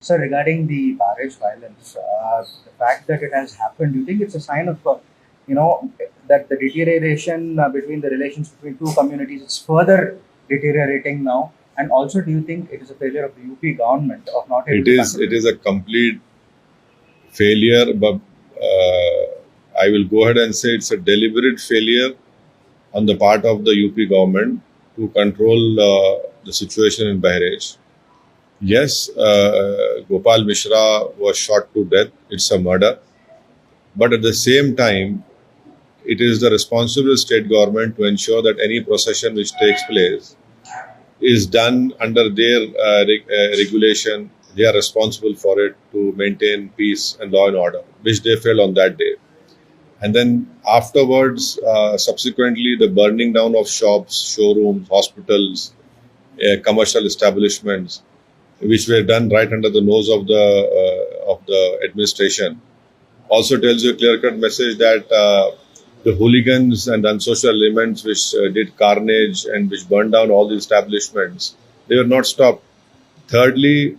So regarding the Barish violence, the fact that it has happened, do you think it's a sign of, that the deterioration between the relations between two communities is further deteriorating now? And also, do you think it is a failure of the UP government of not able It to is. control It is a complete failure, but I will go ahead and say it's a deliberate failure on the part of the UP government to control the situation in Bahrain. Yes, Gopal Mishra was shot to death. It's a murder. But at the same time, it is the responsible state government to ensure that any procession which takes place is done under their regulation. They are responsible for it to maintain peace and law and order, which they failed on that day. And then afterwards, subsequently, the burning down of shops, showrooms, hospitals, commercial establishments, which were done right under the nose of the administration, also tells you a clear-cut message that the hooligans and unsocial elements which did carnage and which burned down all the establishments, they were not stopped. Thirdly,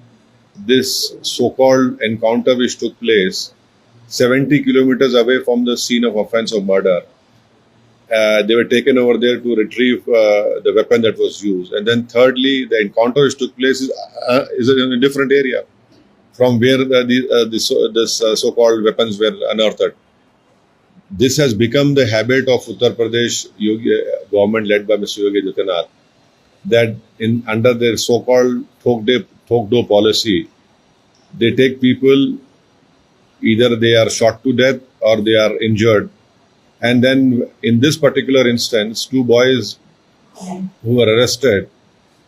this so-called encounter which took place 70 kilometers away from the scene of offense of murder, they were taken over there to retrieve the weapon that was used. And then thirdly, the encounter which took place is in a different area from where this so-called weapons were unearthed. This has become the habit of Uttar Pradesh government led by Mr. Yogi Adityanath, that under their so-called thok-do policy, they take people, either they are shot to death or they are injured. And then in this particular instance, two boys who were arrested,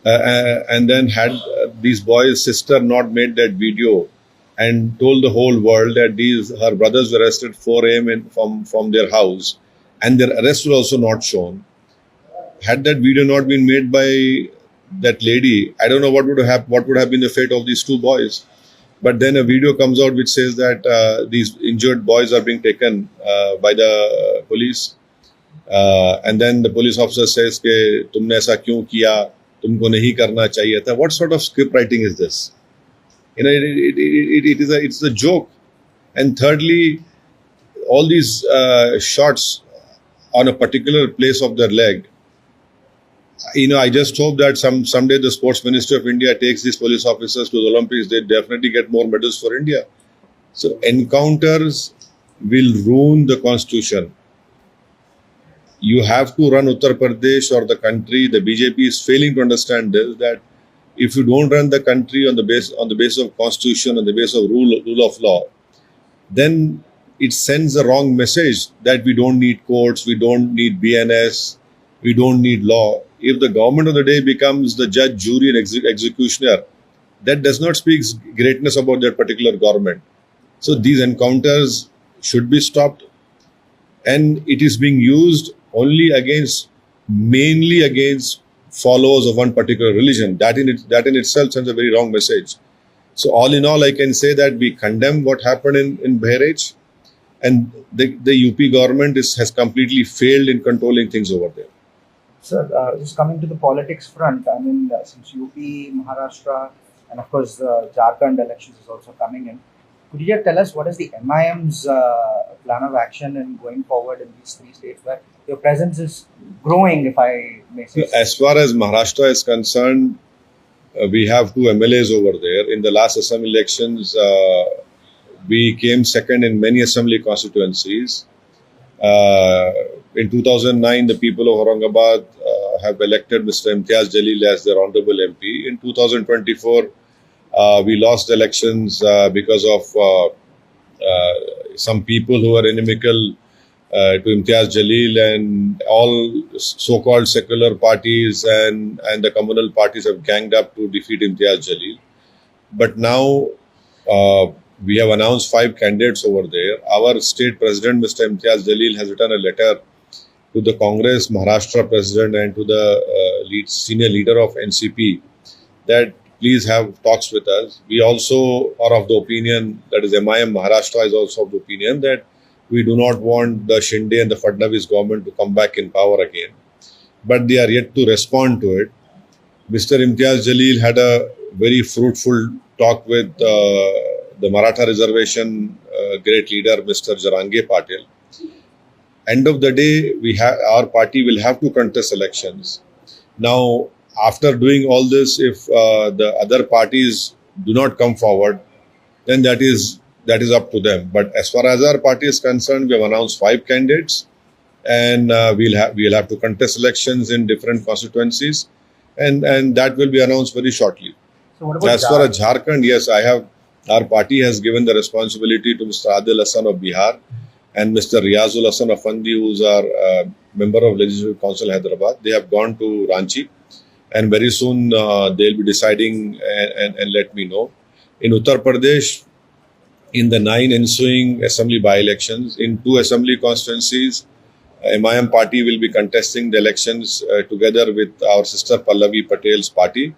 and then had these boys' sister not made that video and told the whole world that her brothers were arrested 4 a.m. from their house, and their arrest was also not shown. Had that video not been made by that lady, I don't know what would have been the fate of these two boys. But then a video comes out which says that these injured boys are being taken by the police, and then the police officer says, "Ke tumne aisa kyun kiya? Tumko nahi karna chahiye tha." What sort of script writing is this? It's a joke. And thirdly, all these shots on a particular place of their leg. I just hope that someday the Sports Ministry of India takes these police officers to the Olympics. They definitely get more medals for India. So encounters will ruin the constitution. You have to run Uttar Pradesh or the country. The BJP is failing to understand this, that if you don't run the country on the basis of constitution, on the basis of rule of law, then it sends a wrong message that we don't need courts, we don't need BNS, we don't need law. If the government of the day becomes the judge, jury, and executioner, that does not speak greatness about that particular government. So these encounters should be stopped, and it is being used mainly against followers of one particular religion. That in itself sends a very wrong message. So all in all, I can say that we condemn what happened in Bahrain, and the UP government has completely failed in controlling things over there. Sir, just coming to the politics front, I mean, since UP, Maharashtra, and of course the Jharkhand elections is also coming in, could you just tell us what is the MIM's plan of action in going forward in these three states where your presence is growing, if I may say so? As far as Maharashtra is concerned, we have two MLAs over there. In the last assembly elections, we came second in many assembly constituencies. In 2009, the people of Aurangabad have elected Mr. Imtiaz Jalil as their honorable MP. In 2024, we lost elections because of some people who are inimical to Imtiaz Jalil, and all so-called secular parties and the communal parties have ganged up to defeat Imtiaz Jalil. But now we have announced 5 candidates over there. Our state president, Mr. Imtiaz Jalil, has written a letter to the Congress Maharashtra president and to the senior leader of NCP that please have talks with us. We also are of the opinion, that is MIM Maharashtra is also of the opinion, that we do not want the Shinde and the Fadnavis government to come back in power again. But they are yet to respond to it. Mr. Imtiaz Jalil had a very fruitful talk with the Maratha reservation great leader, Mr. Jarange Patil. End of the day, our party will have to contest elections. Now, after doing all this, if the other parties do not come forward, then that is up to them. But as far as our party is concerned, we have announced 5 candidates, and we'll have to contest elections in different constituencies, and that will be announced very shortly. So what about As far as Jharkhand, yes, our party has given the responsibility to Mr. Adil Hassan of Bihar and Mr. Riazul Hassan Afandi, who is our member of Legislative Council Hyderabad. They have gone to Ranchi, and very soon they'll be deciding and let me know. In Uttar Pradesh, in the 9 ensuing assembly by-elections, in 2 assembly constituencies, Aimim party will be contesting the elections together with our sister Pallavi Patel's party.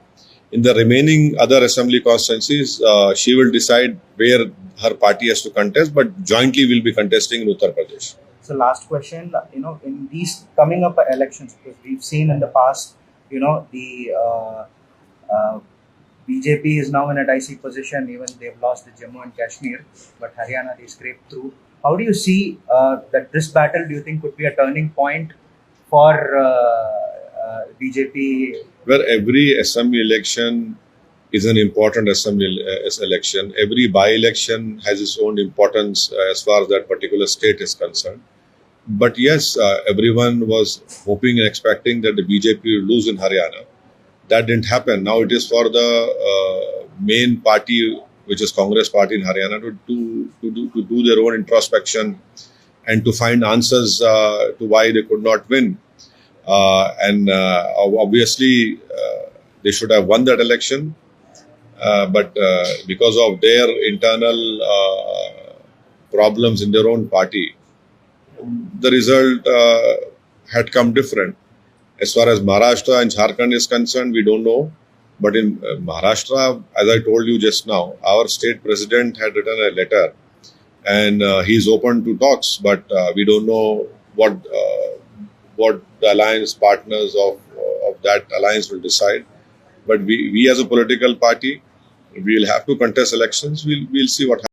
In the remaining other assembly constituencies, she will decide where her party has to contest, but jointly will be contesting in Uttar Pradesh. So last question, in these coming up elections, because we've seen in the past, the BJP is now in a dicey position. Even they've lost the Jammu and Kashmir, but Haryana they scraped through. How do you see that this battle? Do you think could be a turning point for BJP? Where every assembly election is an important assembly election. Every by-election has its own importance as far as that particular state is concerned. But yes, everyone was hoping and expecting that the BJP will lose in Haryana. That didn't happen. Now it is for the main party, which is Congress party in Haryana, to do their own introspection and to find answers to why they could not win. Obviously, they should have won that election, but because of their internal problems in their own party, the result had come different. As far as Maharashtra and Jharkhand is concerned, we don't know. But in Maharashtra, as I told you just now, our state president had written a letter, and he's open to talks, but we don't know what the alliance partners of that alliance will decide. But we as a political party, we'll have to contest elections. We'll see what happens.